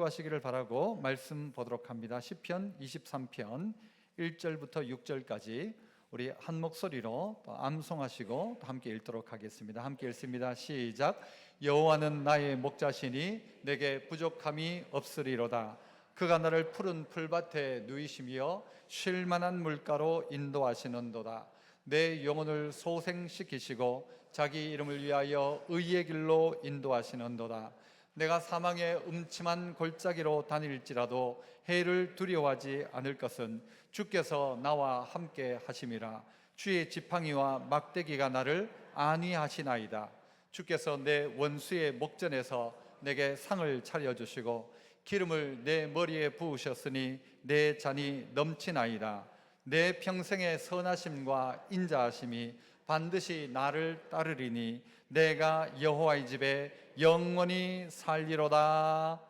참고하시기를 바라고 말씀 보도록 합니다. 시편 23편 1절부터 6절까지 우리 한 목소리로 암송하시고 함께 읽도록 하겠습니다. 함께 읽습니다. 시작. 여호와는 나의 목자시니 내게 부족함이 없으리로다. 그가 나를 푸른 풀밭에 누이시며 쉴 만한 물가로 인도하시는도다. 내 영혼을 소생시키시고 자기 이름을 위하여 의의 길로 인도하시는도다. 내가 사망의 음침한 골짜기로 다닐지라도 해를 두려워하지 않을 것은 주께서 나와 함께 하심이라. 주의 지팡이와 막대기가 나를 안위하시나이다. 주께서 내 원수의 목전에서 내게 상을 차려주시고 기름을 내 머리에 부으셨으니 내 잔이 넘치나이다. 내 평생의 선하심과 인자하심이 반드시 나를 따르리니 내가 여호와의 집에 영원히 살리로다.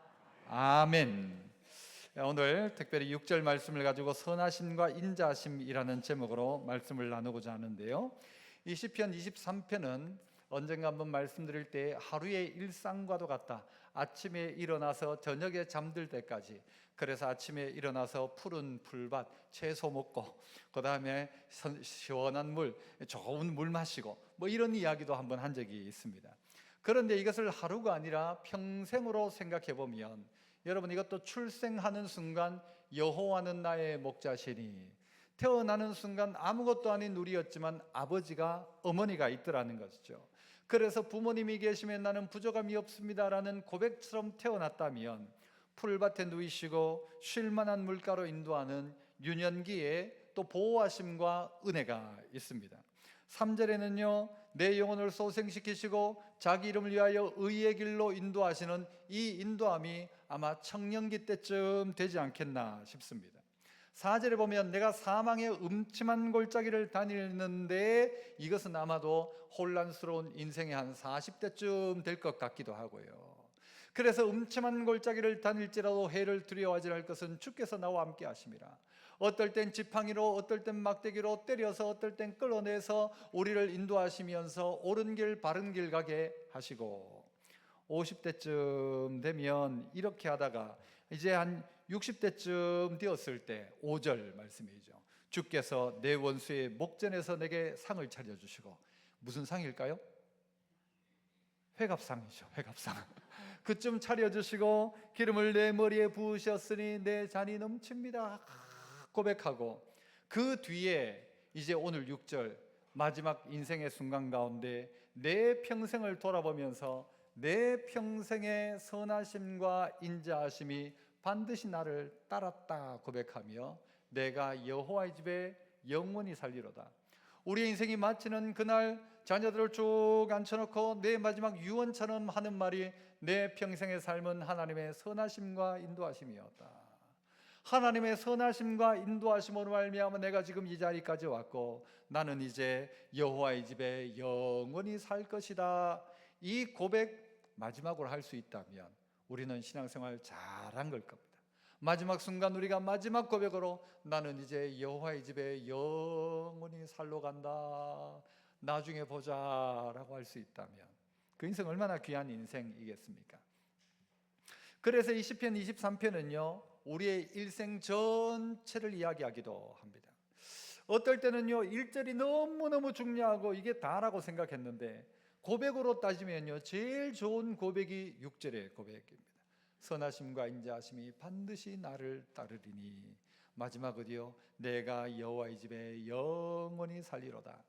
아멘. 오늘 특별히 6절 말씀을 가지고 선하심과 인자하심이라는 제목으로 말씀을 나누고자 하는데요, 이 시편 23편은 언젠가 한번 말씀드릴 때 하루의 일상과도 같다. 아침에 일어나서 저녁에 잠들 때까지, 그래서 아침에 일어나서 푸른 풀밭 채소 먹고 그 다음에 시원한 물, 좋은 물 마시고 뭐 이런 이야기도 한번 한 적이 있습니다. 그런데 이것을 하루가 아니라 평생으로 생각해 보면, 여러분, 이것도 출생하는 순간 여호와는 나의 목자시니, 태어나는 순간 아무것도 아닌 우리였지만 아버지가, 어머니가 있더라는 것이죠. 그래서 부모님이 계시면 나는 부족함이 없습니다라는 고백처럼 태어났다면 풀밭에 누이시고 쉴만한 물가로 인도하는 유년기에 또 보호하심과 은혜가 있습니다. 3절에는요, 내 영혼을 소생시키시고 자기 이름을 위하여 의의 길로 인도하시는 이 인도함이 아마 청년기 때쯤 되지 않겠나 싶습니다. 4절에 보면 내가 사망의 음침한 골짜기를 다니는데, 이것은 아마도 혼란스러운 인생의 한 40대쯤 될 것 같기도 하고요. 그래서 음침한 골짜기를 다닐지라도 해를 두려워하지 않을 것은 주께서 나와 함께 하심이라. 어떨 땐 지팡이로, 어떨 땐 막대기로 때려서, 어떨 땐 끌어내서 우리를 인도하시면서 옳은 길 바른 길 가게 하시고, 50대쯤 되면 이렇게 하다가 이제 한 60대쯤 되었을 때 5절 말씀이죠. 주께서 내 원수의 목전에서 내게 상을 차려주시고, 무슨 상일까요? 회갑상이죠. 회갑상. 그쯤 차려주시고 기름을 내 머리에 부으셨으니 내 잔이 넘칩니다 고백하고, 그 뒤에 이제 오늘 6절 마지막 인생의 순간 가운데 내 평생을 돌아보면서 내 평생의 선하심과 인자하심이 반드시 나를 따랐다 고백하며 내가 여호와의 집에 영원히 살리로다. 우리의 인생이 마치는 그날 자녀들을 쭉 앉혀놓고 내 마지막 유언처럼 하는 말이, 내 평생의 삶은 하나님의 선하심과 인도하심이었다. 하나님의 선하심과 인도하심으로 말미암아 내가 지금 이 자리까지 왔고 나는 이제 여호와의 집에 영원히 살 것이다. 이 고백 마지막으로 할 수 있다면 우리는 신앙생활 잘한 걸 겁니다. 마지막 순간 우리가 마지막 고백으로 나는 이제 여호와의 집에 영원히 살러 간다, 나중에 보자 라고 할 수 있다면 그 인생 얼마나 귀한 인생이겠습니까? 그래서 이 시편 23편은요 우리의 일생 전체를 이야기하기도 합니다. 어떨 때는요 1절이 너무너무 중요하고 이게 다라고 생각했는데, 고백으로 따지면요 제일 좋은 고백이 6절의 고백입니다. 선하심과 인자하심이 반드시 나를 따르리니, 마지막 어디요? 내가 여호와의 집에 영원히 살리로다.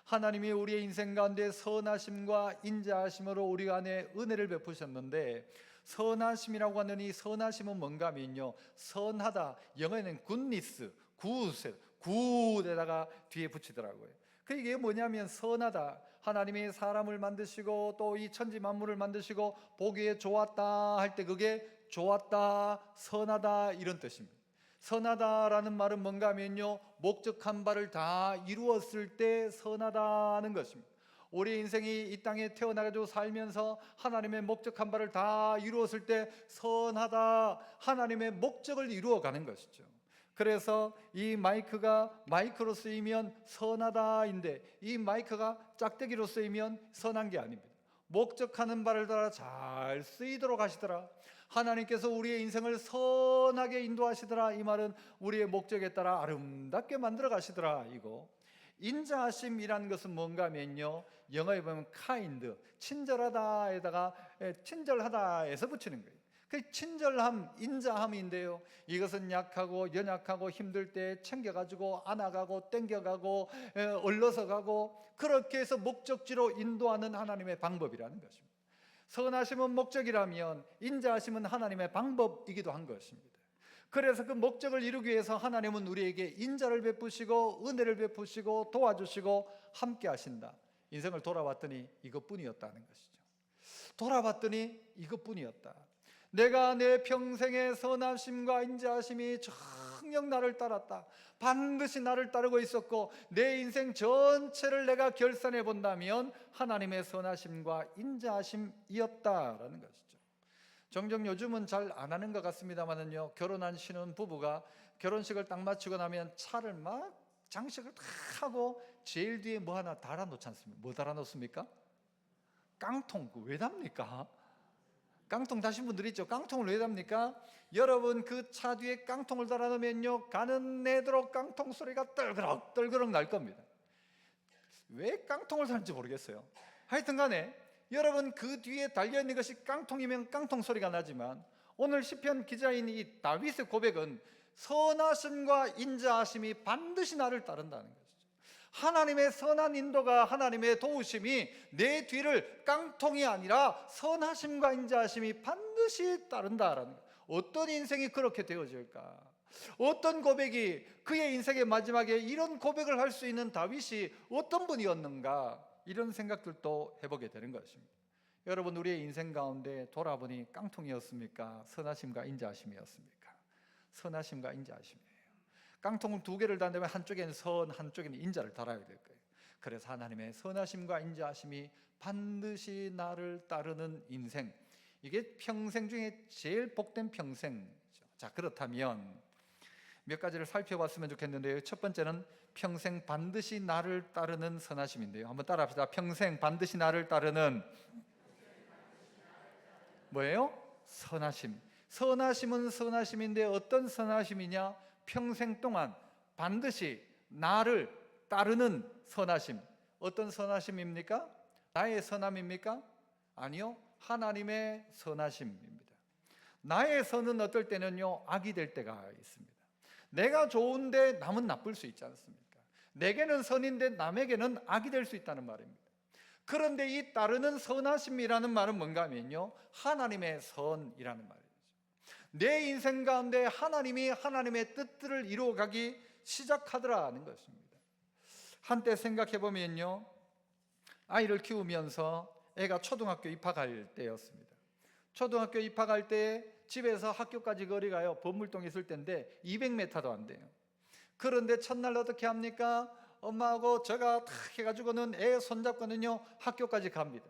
하나님이 우리의 인생 가운데 선하심과 인자하심으로 우리 안에 은혜를 베푸셨는데, 선하심이라고 하는 이 선하심은 뭔가 하면요 선하다, 영어에는 goodness, 굿에다가 뒤에 붙이더라고요. 이게 뭐냐면 선하다, 하나님이 사람을 만드시고 또 이 천지 만물을 만드시고 보기에 좋았다 할 때 그게 좋았다, 선하다 이런 뜻입니다. 선하다라는 말은 뭔가 하면요 목적한 바를 다 이루었을 때 선하다는 것입니다. 우리 인생이 이 땅에 태어나가지고 살면서 하나님의 목적한 바를 다 이루었을 때 선하다, 하나님의 목적을 이루어가는 것이죠. 그래서 이 마이크가 마이크로 쓰이면 선하다인데, 이 마이크가 짝대기로 쓰이면 선한 게 아닙니다. 목적하는 바를 따라 잘 쓰이도록 하시더라. 하나님께서 우리의 인생을 선하게 인도하시더라. 이 말은 우리의 목적에 따라 아름답게 만들어 가시더라. 이거 인자하심이라는 것은 뭔가 하면요, 영어에 보면 kind, 친절하다에다가 친절하다에서 붙이는 거예요. 그 친절함, 인자함인데요, 이것은 약하고 연약하고 힘들 때 챙겨가지고 안아가고 땡겨가고 얼러서 가고, 그렇게 해서 목적지로 인도하는 하나님의 방법이라는 것입니다. 선하심은 목적이라면 인자하심은 하나님의 방법이기도 한 것입니다. 그래서 그 목적을 이루기 위해서 하나님은 우리에게 인자를 베푸시고 은혜를 베푸시고 도와주시고 함께 하신다. 인생을 돌아봤더니 이것뿐이었다는 것이죠. 돌아봤더니 이것뿐이었다. 내가 내 평생의 선하심과 인자하심이 정녕 나를 따랐다. 반드시 나를 따르고 있었고, 내 인생 전체를 내가 결산해 본다면 하나님의 선하심과 인자하심이었다라는 것이죠. 종종 요즘은 잘 안 하는 것 같습니다만은요, 결혼한 신혼 부부가 결혼식을 딱 마치고 나면 차를 막 장식을 다 하고 제일 뒤에 뭐 하나 달아놓지 않습니까? 뭐 달아놓습니까? 깡통. 왜 답니까? 깡통 다신 분들 있죠? 깡통을 왜 답니까? 여러분, 그 차 뒤에 깡통을 달아놓으면요, 가는 내도록 깡통 소리가 떨그럭 떨그럭 날 겁니다. 왜 깡통을 달는지 모르겠어요. 하여튼 간에 여러분, 그 뒤에 달려있는 것이 깡통이면 깡통 소리가 나지만, 오늘 시편 기자인 이 다윗의 고백은 선하심과 인자하심이 반드시 나를 따른다는 것이죠. 하나님의 선한 인도가, 하나님의 도우심이 내 뒤를 깡통이 아니라 선하심과 인자하심이 반드시 따른다라는 것. 어떤 인생이 그렇게 되어질까? 어떤 고백이, 그의 인생의 마지막에 이런 고백을 할 수 있는 다윗이 어떤 분이었는가? 이런 생각들도 해보게 되는 것입니다. 여러분, 우리의 인생 가운데 돌아보니 깡통이었습니까? 선하심과 인자하심이었습니까? 선하심과 인자하심이에요. 깡통을 두 개를 단다면 한쪽에는 선, 한쪽에는 인자를 달아야 될 거예요. 그래서 하나님의 선하심과 인자하심이 반드시 나를 따르는 인생, 이게 평생 중에 제일 복된 평생이죠. 자, 그렇다면 몇 가지를 살펴봤으면 좋겠는데요. 첫 번째는 평생 반드시 나를 따르는 선하심인데요. 한번 따라합시다. 평생 반드시 나를 따르는 뭐예요? 선하심. 선하심은 선하심인데 어떤 선하심이냐? 평생 동안 반드시 나를 따르는 선하심. 어떤 선하심입니까? 나의 선함입니까? 아니요, 하나님의 선하심입니다. 나의 선은 어떨 때는요, 악이 될 때가 있습니다. 내가 좋은데 남은 나쁠 수 있지 않습니까? 내게는 선인데 남에게는 악이 될 수 있다는 말입니다. 그런데 이 따르는 선하심이라는 말은 뭔가 하면요, 하나님의 선이라는 말이죠. 내 인생 가운데 하나님이 하나님의 뜻들을 이루어가기 시작하더라는 것입니다. 한때 생각해보면요, 아이를 키우면서 애가 초등학교 입학할 때였습니다. 초등학교 입학할 때 집에서 학교까지 거리가요, 범물동에 있을 때인데 200m도 안 돼요. 그런데 첫날 어떻게 합니까? 엄마하고 제가 탁 해가지고는 애 손잡고는요 학교까지 갑니다.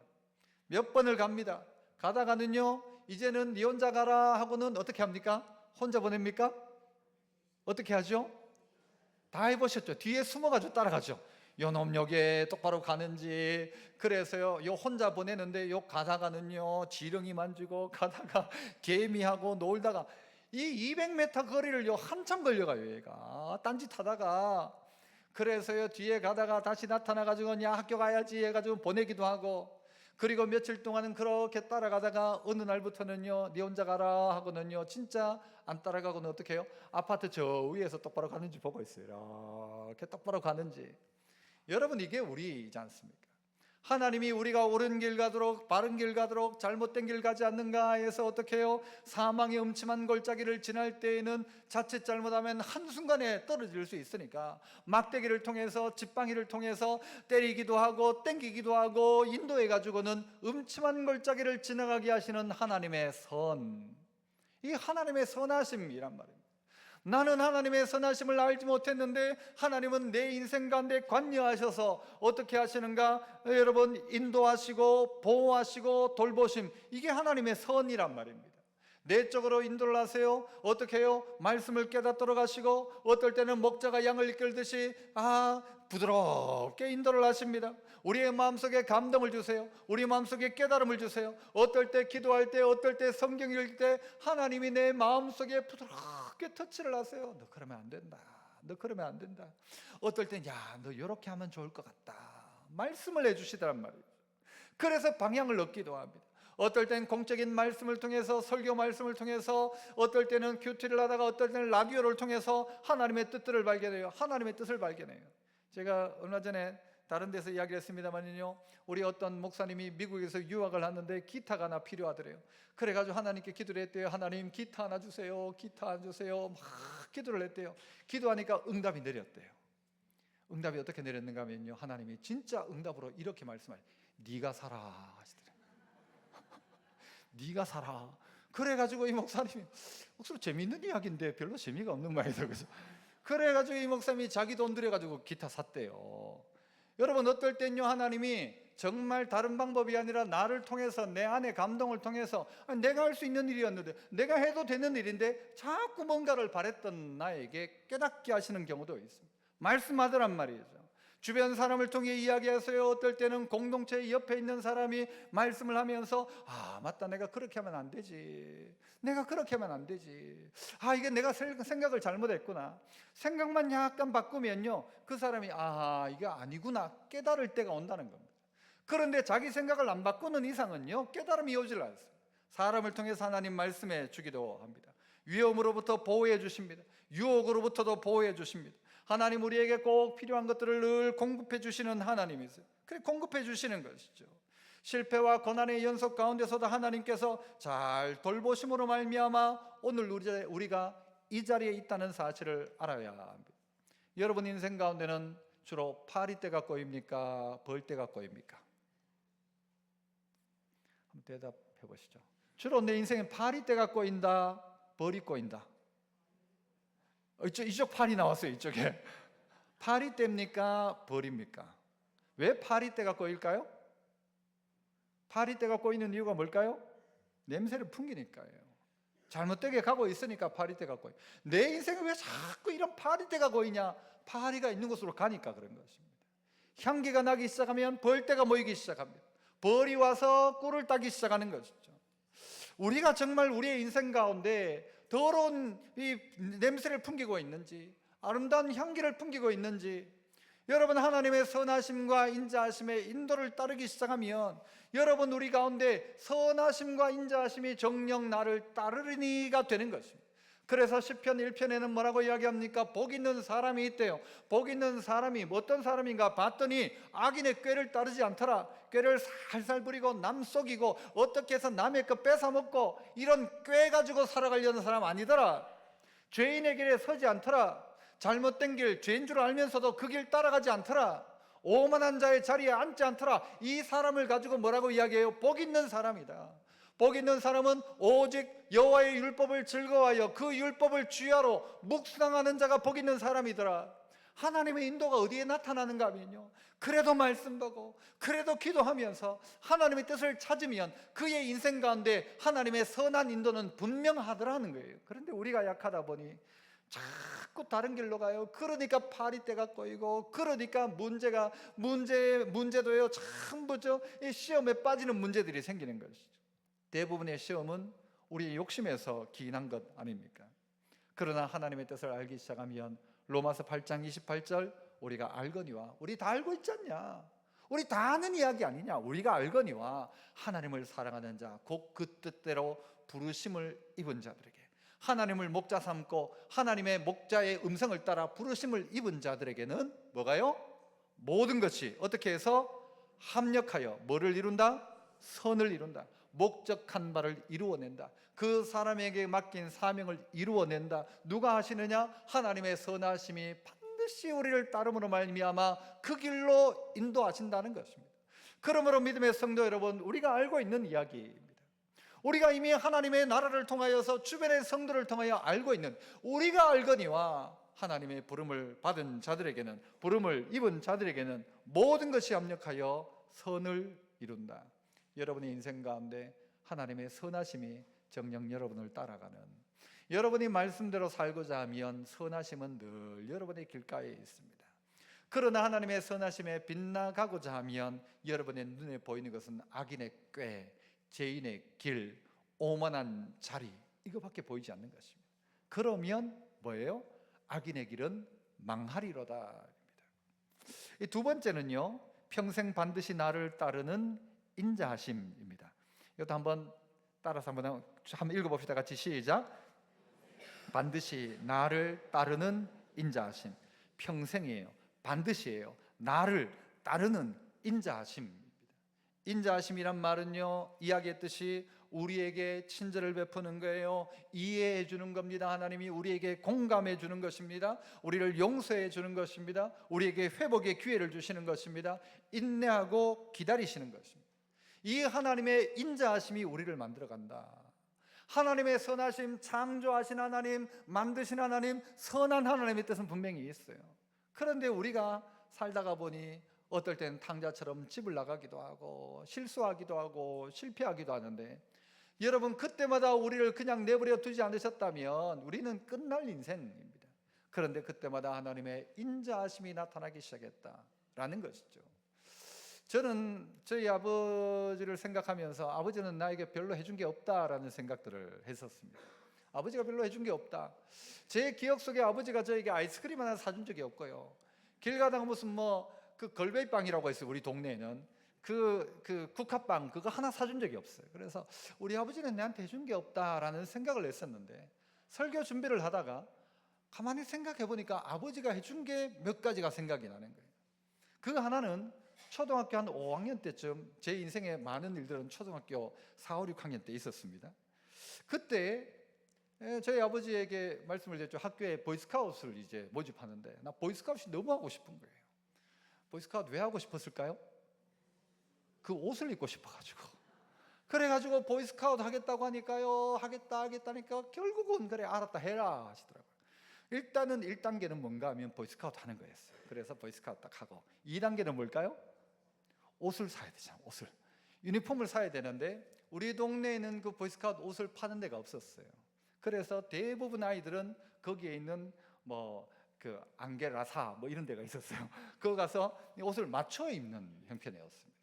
몇 번을 갑니다. 가다가는요, 이제는 네 혼자 가라 하고는 어떻게 합니까? 혼자 보냅니까? 어떻게 하죠? 다 해보셨죠? 뒤에 숨어가지고 따라가죠. 요 놈 여기에 똑바로 가는지. 그래서요, 요 혼자 보내는데 요 가다가는요 지렁이 만지고, 가다가 개미하고 놀다가 이 200m 거리를요 한참 걸려가요. 얘가 딴짓하다가. 그래서요, 뒤에 가다가 다시 나타나가지고 야 학교 가야지 해가지고 보내기도 하고, 그리고 며칠 동안은 그렇게 따라가다가 어느 날부터는요, 네 혼자 가라 하고는요 진짜 안 따라가고는 어떻게 해요? 아파트 저 위에서 똑바로 가는지 보고 있어요. 이렇게 똑바로 가는지. 여러분, 이게 우리이지 않습니까? 하나님이 우리가 옳은 길 가도록, 바른 길 가도록, 잘못된 길 가지 않는가 해서 어떻게 해요? 사망의 음침한 골짜기를 지날 때에는 자칫 잘못하면 한순간에 떨어질 수 있으니까 막대기를 통해서, 지팡이를 통해서 때리기도 하고 땡기기도 하고 인도해 가지고는 음침한 골짜기를 지나가게 하시는 하나님의 선, 이 하나님의 선하심이란 말입니다. 나는 하나님의 선하심을 알지 못했는데 하나님은 내 인생 가운데 관여하셔서 어떻게 하시는가? 여러분, 인도하시고 보호하시고 돌보심, 이게 하나님의 선이란 말입니다. 내적으로 인도를 하세요. 어떻게 해요? 말씀을 깨닫도록 하시고, 어떨 때는 목자가 양을 이끌듯이 부드럽게 인도를 하십니다. 우리의 마음속에 감동을 주세요. 우리 마음속에 깨달음을 주세요. 어떨 때 기도할 때, 어떨 때 성경 읽을 때 하나님이 내 마음속에 부드럽게 터치를 하세요. 너 그러면 안 된다. 너 그러면 안 된다. 어떨 땐 너 이렇게 하면 좋을 것 같다. 말씀을 해주시더란 말이에요. 그래서 방향을 얻기도 합니다. 어떨 땐 공적인 말씀을 통해서, 설교 말씀을 통해서, 어떨 때는 큐티를 하다가 어떨 때는 라디오를 통해서 하나님의 뜻들을 발견해요. 하나님의 뜻을 발견해요. 제가 얼마 전에 다른 데서 이야기를 했습니다만요, 우리 어떤 목사님이 미국에서 유학을 하는데 기타가 하나 필요하더래요. 그래가지고 하나님께 기도를 했대요. 하나님, 기타 하나 주세요. 기타 하나 주세요. 막 기도를 했대요. 기도하니까 응답이 내렸대요. 응답이 어떻게 내렸는가 하면요, 하나님이 진짜 응답으로 이렇게 말씀하세요. 네가 살아 하시더래요. 네가 살아. 그래가지고 이 목사님이, 목사님 재미있는 이야기인데 별로 재미가 없는 말이죠. 그래가지고 이 목사님이 자기 돈 들여가지고 기타 샀대요. 여러분, 어떨 땐요, 하나님이 정말 다른 방법이 아니라 나를 통해서, 내 안의 감동을 통해서, 내가 할 수 있는 일이었는데, 내가 해도 되는 일인데 자꾸 뭔가를 바랬던 나에게 깨닫게 하시는 경우도 있습니다. 말씀하더란 말이죠. 주변 사람을 통해 이야기하세요. 어떨 때는 공동체 옆에 있는 사람이 말씀을 하면서, 맞다, 내가 그렇게 하면 안 되지, 내가 그렇게 하면 안 되지, 이게 내가 생각을 잘못했구나. 생각만 약간 바꾸면요, 그 사람이 이게 아니구나 깨달을 때가 온다는 겁니다. 그런데 자기 생각을 안 바꾸는 이상은요, 깨달음이 오질 않습니다. 사람을 통해서 하나님 말씀해 주기도 합니다. 위험으로부터 보호해 주십니다. 유혹으로부터도 보호해 주십니다. 하나님 우리에게 꼭 필요한 것들을 늘 공급해 주시는 하나님이세요. 그래, 공급해 주시는 것이죠. 실패와 고난의 연속 가운데서도 하나님께서 잘 돌보심으로 말미암아 오늘 우리가 이 자리에 있다는 사실을 알아야 합니다. 여러분 인생 가운데는 주로 파리떼가 꼬입니까? 벌떼가 꼬입니까? 한번 대답해 보시죠. 주로 내 인생엔 파리떼가 꼬인다, 벌이 꼬인다? 이쪽 팔이 나왔어요. 이쪽에 파리떼입니까? 벌입니까? 왜 파리떼가 꼬일까요? 파리떼가 꼬이는 이유가 뭘까요? 냄새를 풍기니까요. 잘못되게 가고 있으니까 파리떼가 꼬여. 내 인생에 왜 자꾸 이런 파리떼가 꼬이냐? 파리가 있는 곳으로 가니까 그런 것입니다. 향기가 나기 시작하면 벌떼가 모이기 시작합니다. 벌이 와서 꿀을 따기 시작하는 것이죠. 우리가 정말 우리의 인생 가운데 더러운 이 냄새를 풍기고 있는지, 아름다운 향기를 풍기고 있는지, 여러분 하나님의 선하심과 인자하심의 인도를 따르기 시작하면 여러분 우리 가운데 선하심과 인자하심이 정녕 나를 따르리니가 되는 것입니다. 그래서 시편 1편에는 뭐라고 이야기합니까? 복 있는 사람이 있대요. 복 있는 사람이 어떤 사람인가 봤더니 악인의 꾀를 따르지 않더라. 꾀를 살살 부리고 남 속이고 어떻게 해서 남의 것 뺏어먹고 이런 꾀 가지고 살아가려는 사람 아니더라. 죄인의 길에 서지 않더라. 잘못된 길, 죄인 줄 알면서도 그 길 따라가지 않더라. 오만한 자의 자리에 앉지 않더라. 이 사람을 가지고 뭐라고 이야기해요? 복 있는 사람이다. 복 있는 사람은 오직 여호와의 율법을 즐거워하여 그 율법을 주야로 묵상하는 자가 복 있는 사람이더라. 하나님의 인도가 어디에 나타나는가 하면요, 그래도 말씀 보고 그래도 기도하면서 하나님의 뜻을 찾으면 그의 인생 가운데 하나님의 선한 인도는 분명하더라는 거예요. 그런데 우리가 약하다 보니 자꾸 다른 길로 가요. 그러니까 파리떼가 꼬이고, 그러니까 문제도요, 전부 이 시험에 빠지는 문제들이 생기는 것이죠. 대부분의 시험은 우리의 욕심에서 기인한 것 아닙니까? 그러나 하나님의 뜻을 알기 시작하면 로마서 8장 28절, 우리가 알거니와, 우리 다 알고 있지 않냐? 우리 다 아는 이야기 아니냐? 우리가 알거니와 하나님을 사랑하는 자, 곧 그 뜻대로 부르심을 입은 자들에게, 하나님을 목자 삼고 하나님의 목자의 음성을 따라 부르심을 입은 자들에게는 뭐가요? 모든 것이 어떻게 해서 합력하여 뭐를 이룬다? 선을 이룬다. 목적한 바를 이루어낸다. 그 사람에게 맡긴 사명을 이루어낸다. 누가 하시느냐? 하나님의 선하심이 반드시 우리를 따름으로 말미암아 그 길로 인도하신다는 것입니다. 그러므로 믿음의 성도 여러분, 우리가 알고 있는 이야기입니다. 우리가 이미 하나님의 나라를 통하여서 주변의 성도를 통하여 알고 있는, 우리가 알거니와 하나님의 부름을 받은 자들에게는, 부름을 입은 자들에게는 모든 것이 합력하여 선을 이룬다. 여러분의 인생 가운데 하나님의 선하심이 정녕 여러분을 따라가는, 여러분이 말씀대로 살고자 하면 선하심은 늘 여러분의 길가에 있습니다. 그러나 하나님의 선하심에 빗나가고자 하면 여러분의 눈에 보이는 것은 악인의 꾀, 죄인의 길, 오만한 자리, 이거밖에 보이지 않는 것입니다. 그러면 뭐예요? 악인의 길은 망하리로다. 이 두 번째는요, 평생 반드시 나를 따르는 인자하심입니다. 이것도 한번 따라서 한번 읽어봅시다. 같이 시작. 반드시 나를 따르는 인자하심. 평생이에요. 반드시예요. 나를 따르는 인자하심입니다. 인자하심이란 말은요, 이야기했듯이 우리에게 친절을 베푸는 거예요. 이해해 주는 겁니다. 하나님이 우리에게 공감해 주는 것입니다. 우리를 용서해 주는 것입니다. 우리에게 회복의 기회를 주시는 것입니다. 인내하고 기다리시는 것입니다. 이 하나님의 인자하심이 우리를 만들어간다. 하나님의 선하심, 창조하신 하나님, 만드신 하나님, 선한 하나님의 뜻은 분명히 있어요. 그런데 우리가 살다가 보니 어떨 때는 탕자처럼 집을 나가기도 하고 실수하기도 하고 실패하기도 하는데, 여러분 그때마다 우리를 그냥 내버려 두지 않으셨다면 우리는 끝날 인생입니다. 그런데 그때마다 하나님의 인자하심이 나타나기 시작했다라는 것이죠. 저는 저희 아버지를 생각하면서 아버지는 나에게 별로 해준 게 없다라는 생각들을 했었습니다. 아버지가 별로 해준 게 없다. 제 기억 속에 아버지가 저에게 아이스크림 하나 사준 적이 없고요. 길 가다가 무슨 그 걸베이빵이라고 했어요. 우리 동네에는 그 국화빵 그거 하나 사준 적이 없어요. 그래서 우리 아버지는 내한테 해준 게 없다라는 생각을 했었는데, 설교 준비를 하다가 가만히 생각해 보니까 아버지가 해준 게 몇 가지가 생각이 나는 거예요. 그 하나는 초등학교 한 5학년 때쯤, 제 인생의 많은 일들은 초등학교 4, 5, 6학년 때 있었습니다. 그때 저희 아버지에게 말씀을 드렸죠. 학교에 보이스카웃을 이제 모집하는데 나 보이스카웃이 너무 하고 싶은 거예요. 보이스카웃 왜 하고 싶었을까요? 그 옷을 입고 싶어가지고. 그래가지고 보이스카웃 하겠다고 하니까요, 하겠다니까 결국은 그래 알았다 해라 하시더라고요. 일단은 1단계는 뭔가 하면 보이스카웃 하는 거였어요. 그래서 보이스카웃 딱 하고 2단계는 뭘까요? 옷을 사야 되잖아요. 옷을, 유니폼을 사야 되는데 우리 동네에는 그 보이스카웃 옷을 파는 데가 없었어요. 그래서 대부분 아이들은 거기에 있는 그 안게라사 이런 데가 있었어요. 그거 가서 옷을 맞춰 입는 형편이었습니다.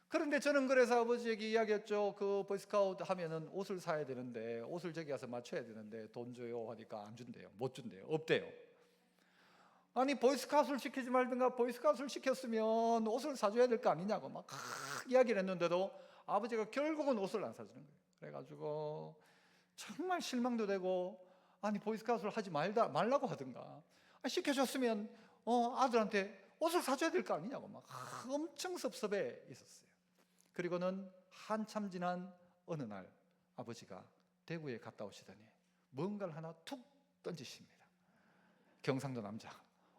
그런데 저는 그래서 아버지에게 이야기했죠. 그 보이스카우트 하면은 옷을 사야 되는데, 옷을 저기 가서 맞춰야 되는데 돈 줘요 하니까 안 준대요. 못 준대요. 없대요. 아니 보이스카우트를 시키지 말든가 보이스카우트를 시켰으면 옷을 사줘야 될 거 아니냐고 막 이야기를 했는데도 아버지가 결국은 옷을 안 사주는 거예요. 그래가지고 정말 실망도 되고, 아니 보이스카우트를 하지 말라고 하든가, 시켜줬으면 아들한테 옷을 사줘야 될 거 아니냐고 막 엄청 섭섭해 있었어요. 그리고는 한참 지난 어느 날 아버지가 대구에 갔다 오시더니 뭔가를 하나 툭 던지십니다. 경상도 남자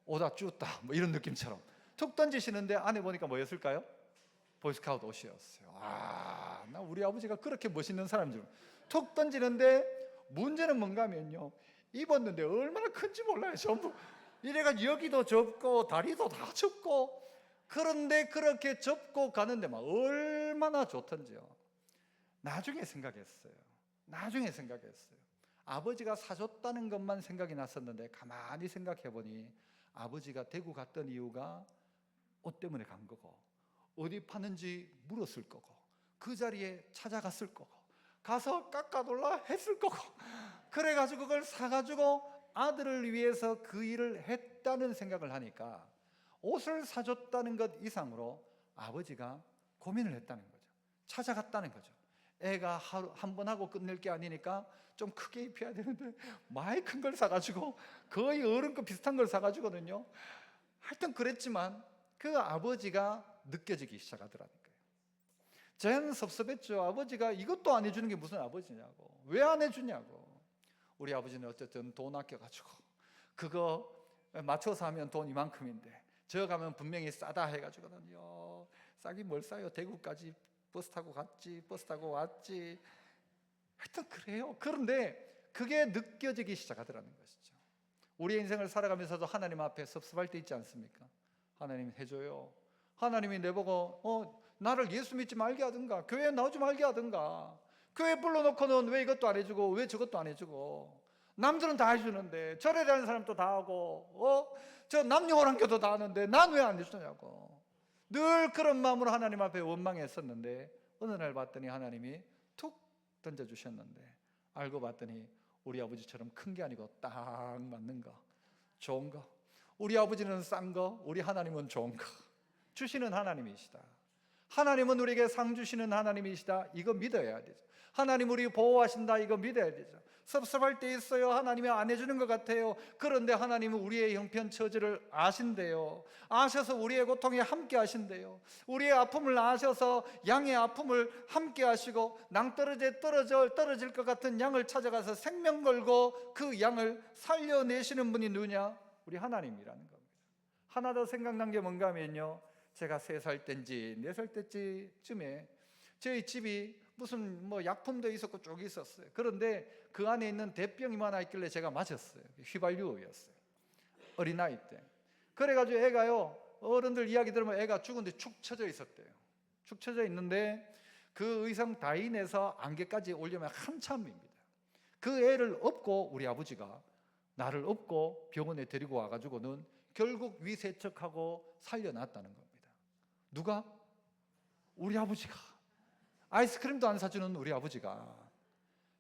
오다 쭈다 이런 느낌처럼 툭 던지시는데 안에 보니까 뭐였을까요? 보이스카우트 옷이었어요. 나 우리 아버지가 그렇게 멋있는 사람인 줄. 툭 던지는데 문제는 뭔가 하면요, 입었는데 얼마나 큰지 몰라요. 전부 이래가 여기도 접고 다리도 다 접고, 그런데 그렇게 접고 가는데 막 얼마나 좋던지요. 나중에 생각했어요. 아버지가 사줬다는 것만 생각이 났었는데 가만히 생각해 보니 아버지가 대구 갔던 이유가 옷 때문에 간 거고, 어디 파는지 물었을 거고, 그 자리에 찾아갔을 거고, 가서 깎아달라 했을 거고, 그래가지고 그걸 사가지고 아들을 위해서 그 일을 했다는 생각을 하니까 옷을 사줬다는 것 이상으로 아버지가 고민을 했다는 거죠. 찾아갔다는 거죠. 애가 하루 한 번 하고 끝낼 게 아니니까 좀 크게 입혀야 되는데 많이 큰 걸 사가지고 거의 어른 거 비슷한 걸 사가지고는요, 하여튼 그랬지만 그 아버지가 느껴지기 시작하더라는 거예요. 저는 섭섭했죠. 아버지가 이것도 안 해주는 게 무슨 아버지냐고, 왜 안 해주냐고. 우리 아버지는 어쨌든 돈 아껴가지고 그거 맞춰서 하면 돈 이만큼인데 저 가면 분명히 싸다 해가지고는요, 싸긴 뭘 싸요. 대구까지 버스 타고 갔지, 버스 타고 왔지, 하여튼 그래요. 그런데 그게 느껴지기 시작하더라는 것이죠. 우리의 인생을 살아가면서도 하나님 앞에 섭섭할 때 있지 않습니까? 하나님 해줘요. 하나님이 내보고 나를 예수 믿지 말게 하든가 교회에 나오지 말게 하든가 교회 불러놓고는 왜 이것도 안 해주고 왜 저것도 안 해주고, 남들은 다 해주는데, 절에 다니는 사람도 다 하고, 저 남녀호랑교도 다 하는데 난 왜 안 해주냐고 늘 그런 마음으로 하나님 앞에 원망했었는데, 어느 날 봤더니 하나님이 툭 던져주셨는데, 알고 봤더니 우리 아버지처럼 큰 게 아니고 딱 맞는 거, 좋은 거. 우리 아버지는 싼 거, 우리 하나님은 좋은 거 주시는 하나님이시다. 하나님은 우리에게 상 주시는 하나님이시다. 이거 믿어야 되죠. 하나님 우리 보호하신다. 이거 믿어야 되죠. 섭섭할 때 있어요. 하나님이 안 해주는 것 같아요. 그런데 하나님은 우리의 형편처지를 아신대요. 아셔서 우리의 고통에 함께 하신대요. 우리의 아픔을 아셔서 양의 아픔을 함께 하시고, 낭떠러지에 떨어질 것 같은 양을 찾아가서 생명 걸고 그 양을 살려내시는 분이 누구냐? 우리 하나님이라는 겁니다. 하나 더 생각난 게 뭔가 하면요, 제가 3살 때인지 4살 때쯤에 저희 집이 무슨 약품도 있었고 쭉 있었어요. 그런데 그 안에 있는 대병이 하나 있길래 제가 맞았어요. 휘발유였어요. 어린아이 때. 그래가지고 애가요, 어른들 이야기 들으면 애가 죽은데 축 처져 있었대요. 축 처져 있는데 그 의성 다인에서 안개까지 오려면 한참입니다. 그 애를 업고 우리 아버지가 나를 업고 병원에 데리고 와가지고는 결국 위세척하고 살려놨다는 겁니다. 누가? 우리 아버지가. 아이스크림도 안 사주는 우리 아버지가.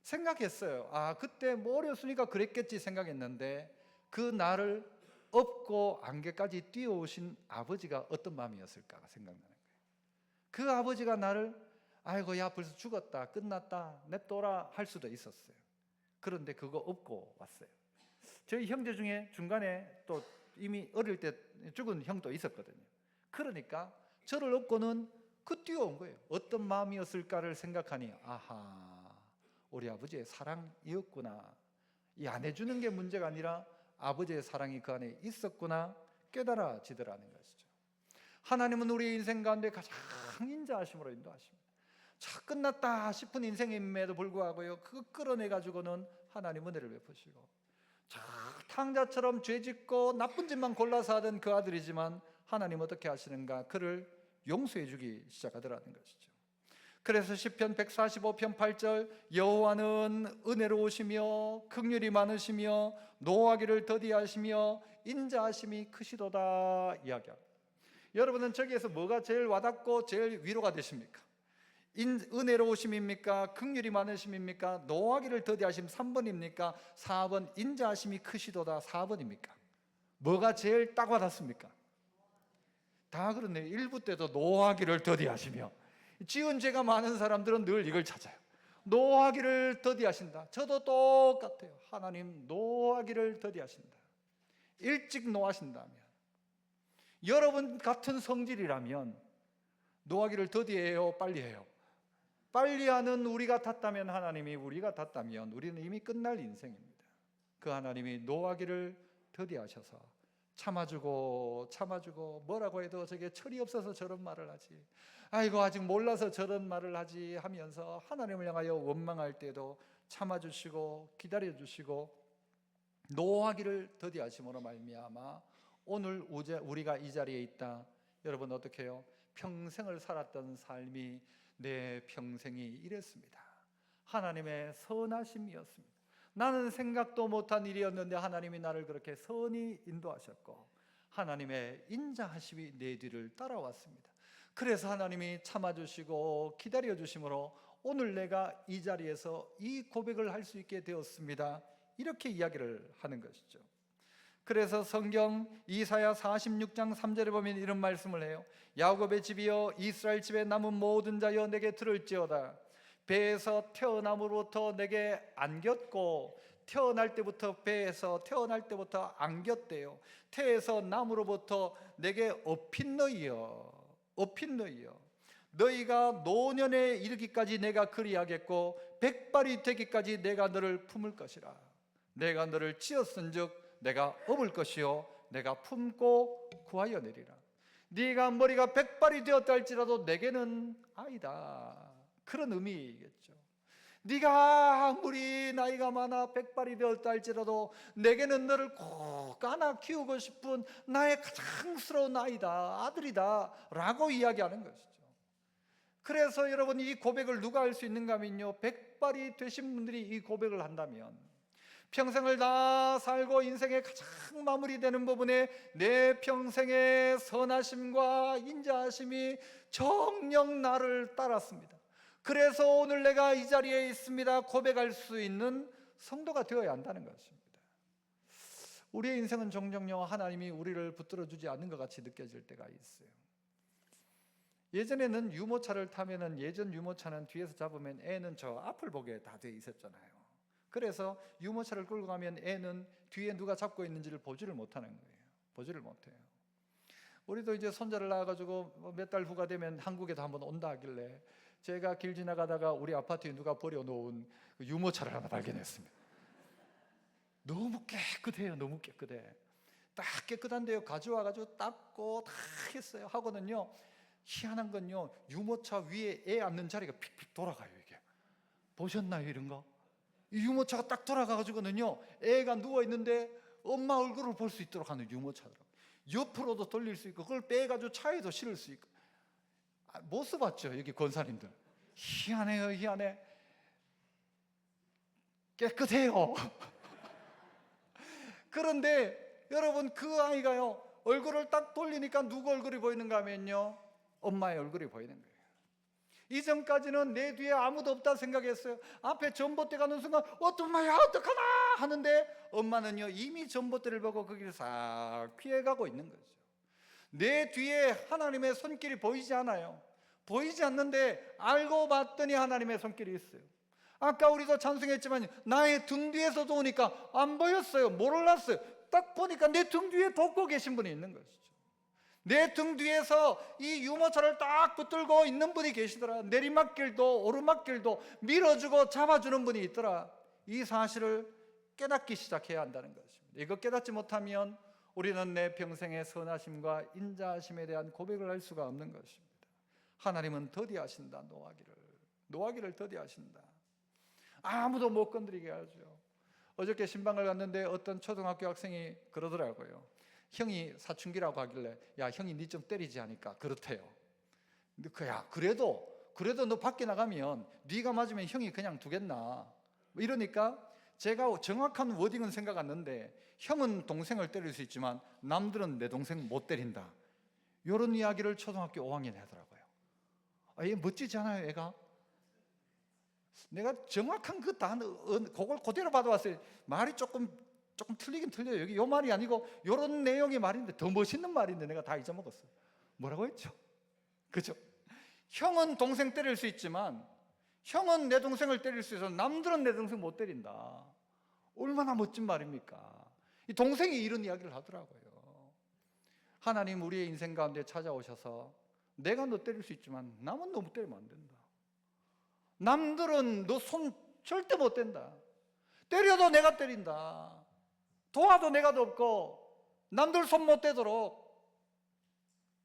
생각했어요. 그때 어렸으니까 그랬겠지 생각했는데, 그 나를 업고 안개까지 뛰어오신 아버지가 어떤 마음이었을까 생각나는 거예요. 그 아버지가 나를 아이고 야 벌써 죽었다, 끝났다, 냅둬라 할 수도 있었어요. 그런데 그거 업고 왔어요. 저희 형제 중에 중간에 또 이미 어릴 때 죽은 형도 있었거든요. 그러니까 저를 업고는 뛰어온 거예요. 어떤 마음이었을까를 생각하니, 아하, 우리 아버지의 사랑이었구나. 이 안 해주는 게 문제가 아니라 아버지의 사랑이 그 안에 있었구나 깨달아지더라는 것이죠. 하나님은 우리의 인생 가운데 가장 인자하심으로 인도하십니다. 자, 끝났다 싶은 인생임에도 불구하고요, 그거 끌어내가지고는 하나님 은혜를 베푸시고, 자, 탕자처럼 죄짓고 나쁜 짓만 골라서 하던 그 아들이지만 하나님 어떻게 하시는가? 그를 용서해 주기 시작하더라는 것이죠. 그래서 시편 145편 8절, 여호와는 은혜로우시며 긍휼이 많으시며 노하기를 더디하시며 인자하심이 크시도다 이야기합니다. 여러분은 저기에서 뭐가 제일 와닿고 제일 위로가 되십니까? 은혜로우심입니까? 긍휼이 많으심입니까? 노하기를 더디하심 3번입니까? 4번 인자하심이 크시도다 4번입니까? 뭐가 제일 딱 와닿습니까? 다 그렇네요. 1부 때도 노하기를 더디하시며, 지은 죄가 많은 사람들은 늘 이걸 찾아요. 노하기를 더디하신다. 저도 똑같아요. 하나님 노하기를 더디하신다. 일찍 노하신다면, 여러분 같은 성질이라면 노하기를 더디해요, 빨리 해요? 빨리 하는 우리 같았다면, 하나님이 우리 같았다면 우리는 이미 끝날 인생입니다. 그 하나님이 노하기를 더디하셔서 참아주고 뭐라고 해도 저게 철이 없어서 저런 말을 하지, 아이고 아직 몰라서 저런 말을 하지 하면서 하나님을 향하여 원망할 때도 참아주시고 기다려주시고 노하기를 더디하심으로 말미암아 오늘 우리가 이 자리에 있다. 여러분 어떻게 해요? 평생을 살았던 삶이 내 평생이 이랬습니다. 하나님의 선하심이었습니다. 나는 생각도 못한 일이었는데 하나님이 나를 그렇게 선히 인도하셨고, 하나님의 인자하심이 내 뒤를 따라왔습니다. 그래서 하나님이 참아주시고 기다려주심으로 오늘 내가 이 자리에서 이 고백을 할 수 있게 되었습니다. 이렇게 이야기를 하는 것이죠. 그래서 성경 이사야 46장 3절에 보면 이런 말씀을 해요. 야곱의 집이여 이스라엘 집에 남은 모든 자여 내게 들을지어다. 배에서 태어남으로부터 내게 안겼고, 태어날 때부터 배에서 태어날 때부터 안겼대요. 태에서 남으로부터 내게 업힌 너희여, 너희가 노년에 이르기까지 내가 그리하겠고 백발이 되기까지 내가 너를 품을 것이라. 내가 너를 지었은즉 내가 업을 것이요 내가 품고 구하여 내리라. 네가 머리가 백발이 되었다 할지라도 내게는 아이다. 그런 의미겠죠. 네가 아무리 나이가 많아 백발이 되었다 할지라도 내게는 너를 꼭 안아 키우고 싶은 나의 가장 스러운 아이다, 아들이다 라고 이야기하는 것이죠. 그래서 여러분, 이 고백을 누가 할 수 있는가 하면요, 백발이 되신 분들이 이 고백을 한다면, 평생을 다 살고 인생의 가장 마무리되는 부분에 내 평생의 선하심과 인자하심이 정녕 나를 따랐습니다, 그래서 오늘 내가 이 자리에 있습니다, 고백할 수 있는 성도가 되어야 한다는 것입니다. 우리의 인생은 종종요, 하나님이 우리를 붙들어 주지 않는 것 같이 느껴질 때가 있어요. 예전에는 유모차를 타면은, 예전 유모차는 뒤에서 잡으면 애는 저 앞을 보게 다 돼 있었잖아요. 그래서 유모차를 끌고 가면 애는 뒤에 누가 잡고 있는지를 보지를 못하는 거예요. 보지를 못해요. 우리도 이제 손자를 낳아가지고 몇 달 후가 되면 한국에도 한번 온다 하길래 제가 길 지나가다가 우리 아파트에 누가 버려놓은 유모차를 하나 발견했습니다. 너무 깨끗해요. 너무 깨끗해. 딱 깨끗한데요, 가져와가지고 닦고 다 했어요. 하고는요, 희한한 건요, 유모차 위에 애 앉는 자리가 픽픽 돌아가요. 이게 보셨나요, 이런 거? 이 유모차가 딱 돌아가가지고는요, 애가 누워있는데 엄마 얼굴을 볼 수 있도록 하는 유모차더라고요. 옆으로도 돌릴 수 있고 그걸 빼가지고 차에도 실을 수 있고. 못 써봤죠, 여기 권사님들? 희한해요. 희한해. 깨끗해요. 그런데 여러분, 그 아이가요, 얼굴을 딱 돌리니까 누구 얼굴이 보이는가 하면요, 엄마의 얼굴이 보이는 거예요. 이전까지는 내 뒤에 아무도 없다 생각했어요. 앞에 전봇대 가는 순간 엄마야 어떡하나 하는데, 엄마는요 이미 전봇대를 보고 그 길을 싹 피해가고 있는 거죠. 내 뒤에 하나님의 손길이 보이지 않아요. 보이지 않는데 알고 봤더니 하나님의 손길이 있어요. 아까 우리도 찬송했지만 나의 등 뒤에서도 오니까 안 보였어요. 몰랐어요. 딱 보니까 내 등 뒤에 돕고 계신 분이 있는 것이죠. 내 등 뒤에서 이 유모차를 딱 붙들고 있는 분이 계시더라. 내리막길도 오르막길도 밀어주고 잡아주는 분이 있더라. 이 사실을 깨닫기 시작해야 한다는 것입니다. 이거 깨닫지 못하면 우리는 내 평생의 선하심과 인자하심에 대한 고백을 할 수가 없는 것입니다. 하나님은 더디하신다. 노하기를 더디하신다. 아무도 못 건드리게 하죠. 어저께 신방을 갔는데 어떤 초등학교 학생이 그러더라고요. 형이 사춘기라고 하길래 야 형이 니 좀 때리지 하니까 그렇대요. 근데 야 그래도 너 밖에 나가면 네가 맞으면 형이 그냥 두겠나 이러니까 제가 정확한 워딩은 생각 안 나는데, 형은 동생을 때릴 수 있지만 남들은 내 동생 못 때린다, 이런 이야기를 초등학교 5학년에 하더라고요. 얘 멋지지 않아요? 애가 내가 정확한 그 단어 그걸 그대로 받아왔어요. 말이 조금 틀리긴 틀려요. 여기 요 말이 아니고 요런 내용의 말인데 더 멋있는 말인데 내가 다 잊어먹었어요. 뭐라고 했죠? 그죠? 형은 동생 때릴 수 있지만 형은 내 동생을 때릴 수 있어서 남들은 내 동생 못 때린다. 얼마나 멋진 말입니까? 이 동생이 이런 이야기를 하더라고요. 하나님 우리의 인생 가운데 찾아오셔서 내가 너 때릴 수 있지만 남은 너 못 때리면 안 된다. 남들은 너 손 절대 못 댄다. 때려도 내가 때린다. 도와도 내가 돕고 남들 손 못 대도록.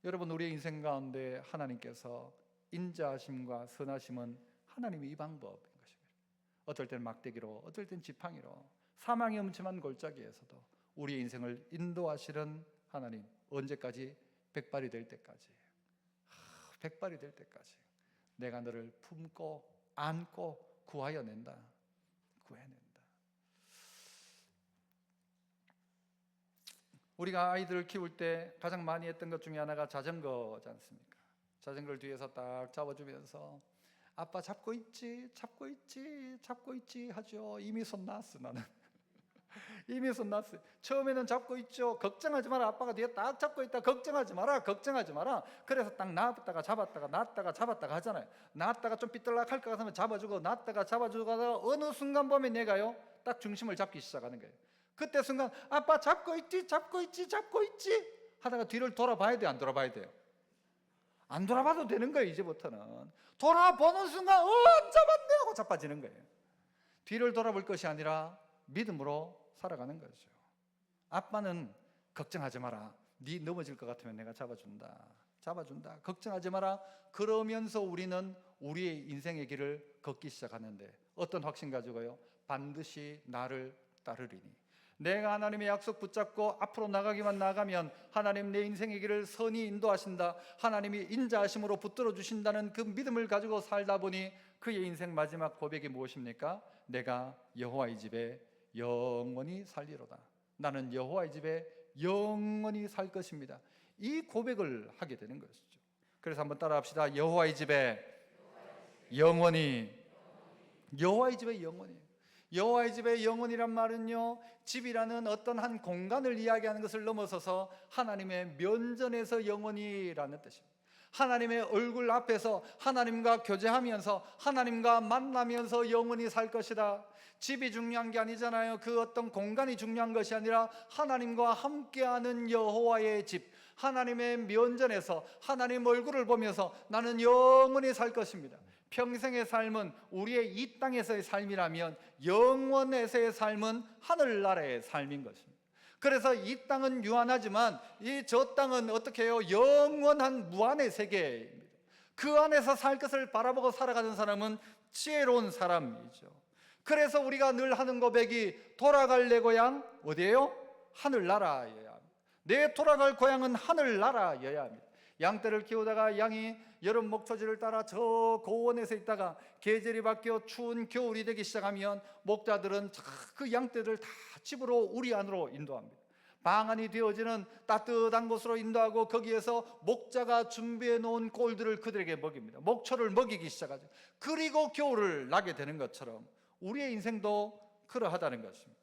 여러분, 우리의 인생 가운데 하나님께서 인자하심과 선하심은 하나님의 이 방법인 것입니다. 어떨 때는 막대기로, 어떨 때는 지팡이로, 사망의 음침한 골짜기에서도 우리의 인생을 인도하시는 하나님, 언제까지? 백발이 될 때까지. 백발이 될 때까지 내가 너를 품고 안고 구하여 낸다. 구해낸다. 우리가 아이들을 키울 때 가장 많이 했던 것 중에 하나가 자전거지 않습니까? 자전거를 뒤에서 딱 잡아주면서 아빠 잡고 있지 하죠. 이미 손 놨어. 나는 이미 손 놨어요. 처음에는 잡고 있죠. 걱정하지 마라. 아빠가 뒤에 딱 잡고 있다. 걱정하지 마라. 그래서 딱 놨다가 잡았다가 하잖아요. 놨다가 좀 삐뚤락 할까 하면 잡아주고, 놨다가 잡아주고 하다가 어느 순간 보면 내가요 딱 중심을 잡기 시작하는 거예요. 그때 순간 아빠 잡고 있지 하다가 뒤를 돌아봐야 돼요? 안 돌아봐야 돼요? 안 돌아봐도 되는 거예요. 이제부터는 돌아보는 순간 잡았네 하고 자빠지는 거예요. 뒤를 돌아볼 것이 아니라 믿음으로 살아가는 거죠. 아빠는 걱정하지 마라. 네 넘어질 것 같으면 내가 잡아준다. 걱정하지 마라. 그러면서 우리는 우리의 인생의 길을 걷기 시작하는데 어떤 확신 가지고요? 반드시 나를 따르리니. 내가 하나님의 약속 붙잡고 앞으로 나가면 하나님 내 인생의 길을 선히 인도하신다, 하나님이 인자하심으로 붙들어 주신다는 그 믿음을 가지고 살다 보니 그의 인생 마지막 고백이 무엇입니까? 내가 여호와의 집에 영원히 살리로다. 나는 여호와의 집에 영원히 살 것입니다. 이 고백을 하게 되는 것이죠. 그래서 한번 따라합시다. 여호와의 집에 영원히. 여호와의 집에 영원히. 여호와의 집의 영원이란 말은요, 집이라는 어떤 한 공간을 이야기하는 것을 넘어서서 하나님의 면전에서 영원히라는 뜻입니다. 하나님의 얼굴 앞에서 하나님과 교제하면서 하나님과 만나면서 영원히 살 것이다. 집이 중요한 게 아니잖아요. 그 어떤 공간이 중요한 것이 아니라 하나님과 함께하는 여호와의 집, 하나님의 면전에서 하나님 얼굴을 보면서 나는 영원히 살 것입니다. 평생의 삶은 우리의 이 땅에서의 삶이라면 영원에서의 삶은 하늘나라의 삶인 것입니다. 그래서 이 땅은 유한하지만 저 땅은 어떻게 해요? 영원한 무한의 세계입니다. 그 안에서 살 것을 바라보고 살아가는 사람은 지혜로운 사람이죠. 그래서 우리가 늘 하는 고백이 돌아갈 내 고향 어디예요? 하늘나라여야 합니다. 내 돌아갈 고향은 하늘나라여야 합니다. 양떼를 키우다가 양이 여름 목초지를 따라 저 고원에서 있다가 계절이 바뀌어 추운 겨울이 되기 시작하면 목자들은 그 양떼들 다 집으로 우리 안으로 인도합니다. 방안이 되어지는 따뜻한 곳으로 인도하고 거기에서 목자가 준비해 놓은 꼴들을 그들에게 먹입니다. 목초를 먹이기 시작하죠. 그리고 겨울을 나게 되는 것처럼 우리의 인생도 그러하다는 것입니다.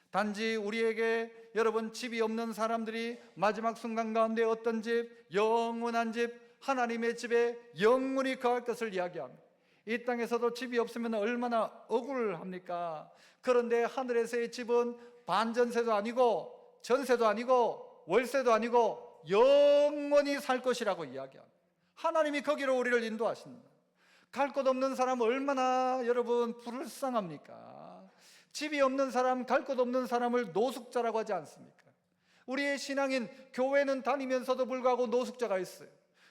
단지 우리에게 여러분 집이 없는 사람들이 마지막 순간 가운데 어떤 집, 영원한 집, 하나님의 집에 영원히 거할 것을 이야기합니다. 이 땅에서도 집이 없으면 얼마나 억울합니까? 그런데 하늘에서의 집은 반전세도 아니고 전세도 아니고 월세도 아니고 영원히 살 것이라고 이야기합니다. 하나님이 거기로 우리를 인도하십니다. 갈 곳 없는 사람 얼마나 여러분 불쌍합니까? 집이 없는 사람, 갈 곳 없는 사람을 노숙자라고 하지 않습니까? 우리의 신앙인 교회는 다니면서도 불구하고 노숙자가 있어요.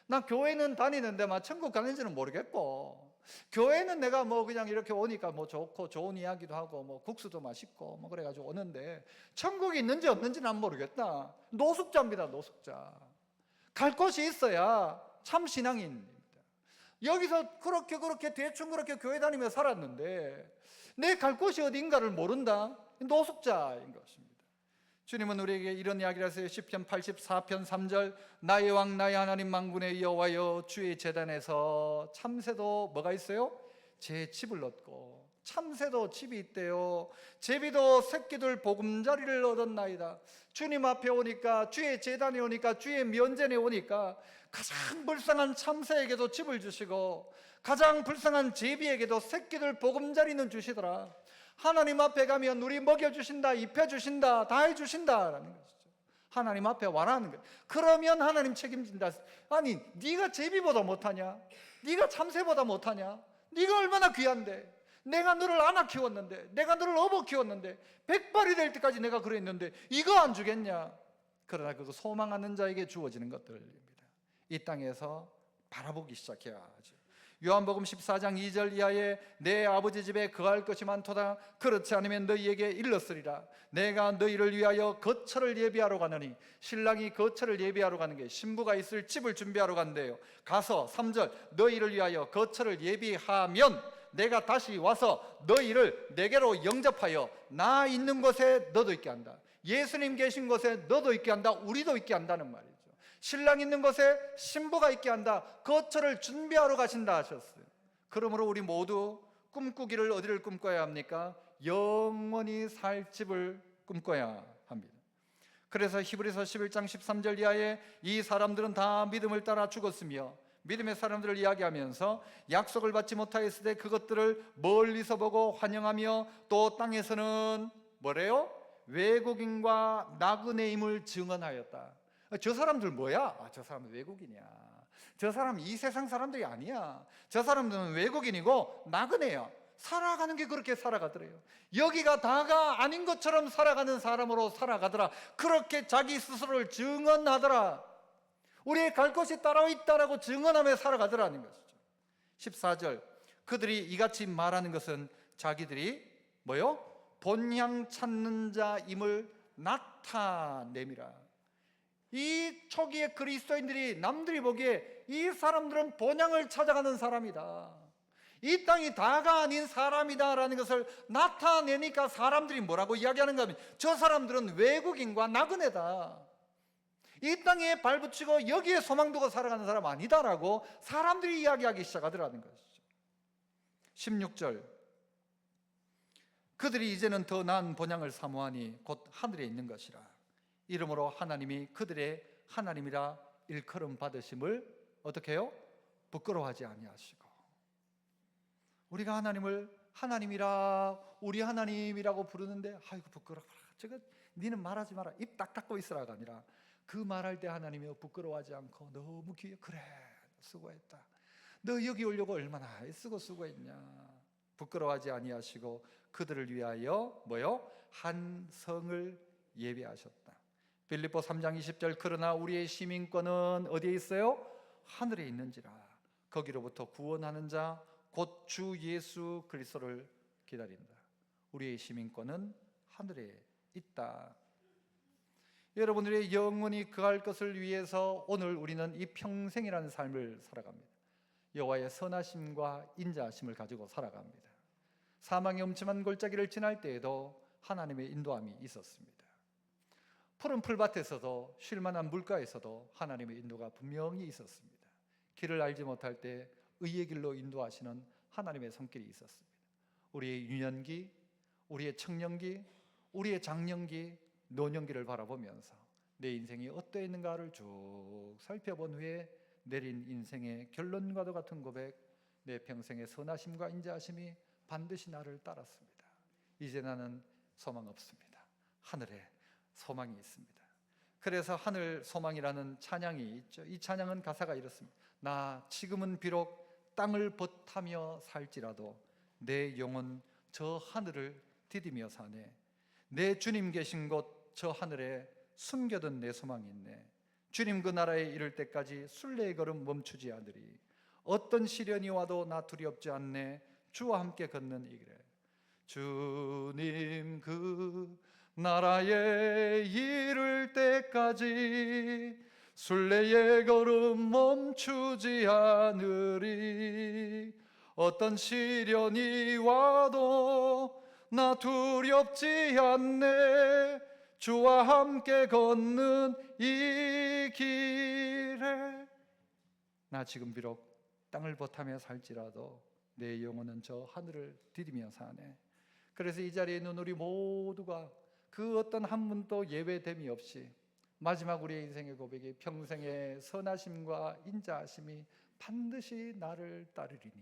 나 교회는 다니는데 천국 가는지는 모르겠고, 교회는 내가 그냥 이렇게 오니까 좋고 좋은 이야기도 하고 국수도 맛있고 그래가지고 오는데 천국이 있는지 없는지 난 모르겠다. 노숙자입니다. 노숙자. 갈 곳이 있어야 참 신앙인입니다. 여기서 그렇게 대충 그렇게 교회 다니며 살았는데 내 갈 곳이 어딘가를 모른다. 노숙자인 것입니다. 주님은 우리에게 이런 이야기를 하세요. 시편 84편 3절 나의 왕 나의 하나님 만군의 여호와여 주의 제단에서 참새도 뭐가 있어요? 제 집을 얻고 참새도 집이 있대요. 제비도 새끼들 보금자리를 얻었나이다. 주님 앞에 오니까, 주의 제단에 오니까, 주의 면전에 오니까 가장 불쌍한 참새에게도 집을 주시고 가장 불쌍한 제비에게도 새끼들 보금자리는 주시더라. 하나님 앞에 가면 우리 먹여주신다, 입혀주신다, 다 해주신다라는 것이죠. 하나님 앞에 와라는 거예요. 그러면 하나님 책임진다. 아니 네가 제비보다 못하냐? 네가 참새보다 못하냐? 네가 얼마나 귀한데, 내가 너를 안아 키웠는데, 내가 너를 업어 키웠는데, 백발이 될 때까지 내가 그랬는데 이거 안 주겠냐? 그러나 그거 소망하는 자에게 주어지는 것들입니다. 이 땅에서 바라보기 시작해야 하죠. 요한복음 14장 2절 이하에 내 아버지 집에 거할 것이 많도다. 그렇지 않으면 너희에게 일렀으리라. 내가 너희를 위하여 거처를 예비하러 가느니, 신랑이 거처를 예비하러 가는 게 신부가 있을 집을 준비하러 간대요. 가서 3절 너희를 위하여 거처를 예비하면 내가 다시 와서 너희를 내게로 영접하여 나 있는 곳에 너도 있게 한다. 예수님 계신 곳에 너도 있게 한다. 우리도 있게 한다는 말이죠. 신랑 있는 곳에 신부가 있게 한다. 거처를 준비하러 가신다 하셨어요. 그러므로 우리 모두 꿈꾸기를 어디를 꿈꿔야 합니까? 영원히 살 집을 꿈꿔야 합니다. 그래서 히브리서 11장 13절 이하에 이 사람들은 다 믿음을 따라 죽었으며, 믿음의 사람들을 이야기하면서 약속을 받지 못하였을 때 그것들을 멀리서 보고 환영하며 또 땅에서는 뭐래요? 외국인과 나그네임을 증언하였다. 저 사람들 뭐야? 저 사람은 외국인이야. 저 사람은 이 세상 사람들이 아니야. 저 사람들은 외국인이고 나그네야. 살아가는 게 그렇게 살아가더래요. 여기가 다가 아닌 것처럼 살아가는 사람으로 살아가더라. 그렇게 자기 스스로를 증언하더라. 우리의 갈 곳이 따로 있다라고 증언하며 살아가더라는 것이죠. 14절 그들이 이같이 말하는 것은 자기들이 뭐요? 본향 찾는 자임을 나타냄이라. 이 초기의 그리스도인들이 남들이 보기에 이 사람들은 본향을 찾아가는 사람이다, 이 땅이 다가 아닌 사람이다라는 것을 나타내니까 사람들이 뭐라고 이야기하는가 하면 저 사람들은 외국인과 나그네다, 이 땅에 발붙이고 여기에 소망 두고 살아가는 사람 아니다라고 사람들이 이야기하기 시작하더라는 것이죠. 16절, 그들이 이제는 더 나은 본향을 사모하니 곧 하늘에 있는 것이라. 이러므로 하나님이 그들의 하나님이라 일컬음 받으심을 어떻게 해요? 부끄러워하지 아니하시고. 우리가 하나님을 하나님이라, 우리 하나님이라고 부르는데 아이고 부끄러워라, 저거 니는 말하지 마라, 입 딱 닫고 있으라가 아니라 그 말할 때 하나님이 부끄러워하지 않고 너무 귀해, 그래 수고했다, 너 여기 오려고 얼마나 애쓰고 수고했냐, 부끄러워하지 아니하시고 그들을 위하여 뭐요? 한 성을 예비하셨다. 빌립보 3장 20절, 그러나 우리의 시민권은 어디에 있어요? 하늘에 있는지라. 거기로부터 구원하는 자 곧 주 예수 그리스도를 기다린다. 우리의 시민권은 하늘에 있다. 여러분들의 영혼이 거할 것을 위해서 오늘 우리는 이 평생이라는 삶을 살아갑니다. 여호와의 선하심과 인자하심을 가지고 살아갑니다. 사망의 음침한 골짜기를 지날 때에도 하나님의 인도함이 있었습니다. 푸른 풀밭에서도 쉴만한 물가에서도 하나님의 인도가 분명히 있었습니다. 길을 알지 못할 때 의의 길로 인도하시는 하나님의 손길이 있었습니다. 우리의 유년기, 우리의 청년기, 우리의 장년기, 노년기를 바라보면서 내 인생이 어떠했는가를 쭉 살펴본 후에 내린 인생의 결론과도 같은 고백, 내 평생의 선하심과 인자하심이 반드시 나를 따랐습니다. 이제 나는 소망 없습니다. 하늘에 소망이 있습니다. 그래서 하늘 소망이라는 찬양이 있죠. 이 찬양은 가사가 이렇습니다. 나 지금은 비록 땅을 벗하며 살지라도 내 영혼 저 하늘을 디디며 사네. 내 주님 계신 곳 저 하늘에 숨겨둔 내 소망이 있네. 주님 그 나라에 이를 때까지 순례의 걸음 멈추지 않으리. 어떤 시련이 와도 나 두렵지 않네. 주와 함께 걷는 이 길에. 주님 그 나라에 이를 때까지 순례의 걸음 멈추지 않으리. 어떤 시련이 와도 나 두렵지 않네. 주와 함께 걷는 이 길에. 나 지금 비록 땅을 벗하며 살지라도 내 영혼은 저 하늘을 디디며 사네. 그래서 이 자리에 있는 우리 모두가 그 어떤 한 분도 예외됨이 없이 마지막 우리의 인생의 고백이 평생의 선하심과 인자하심이 반드시 나를 따르리니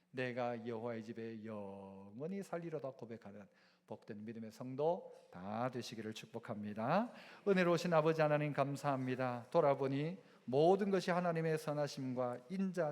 내가 여호와의 집에 영원히 살리로다 고백하는 복된 믿음의 성도 다 되시기를 축복합니다. 은혜로우신 아버지 하나님 감사합니다. 돌아보니 모든 것이 하나님의 선하심과 인자하심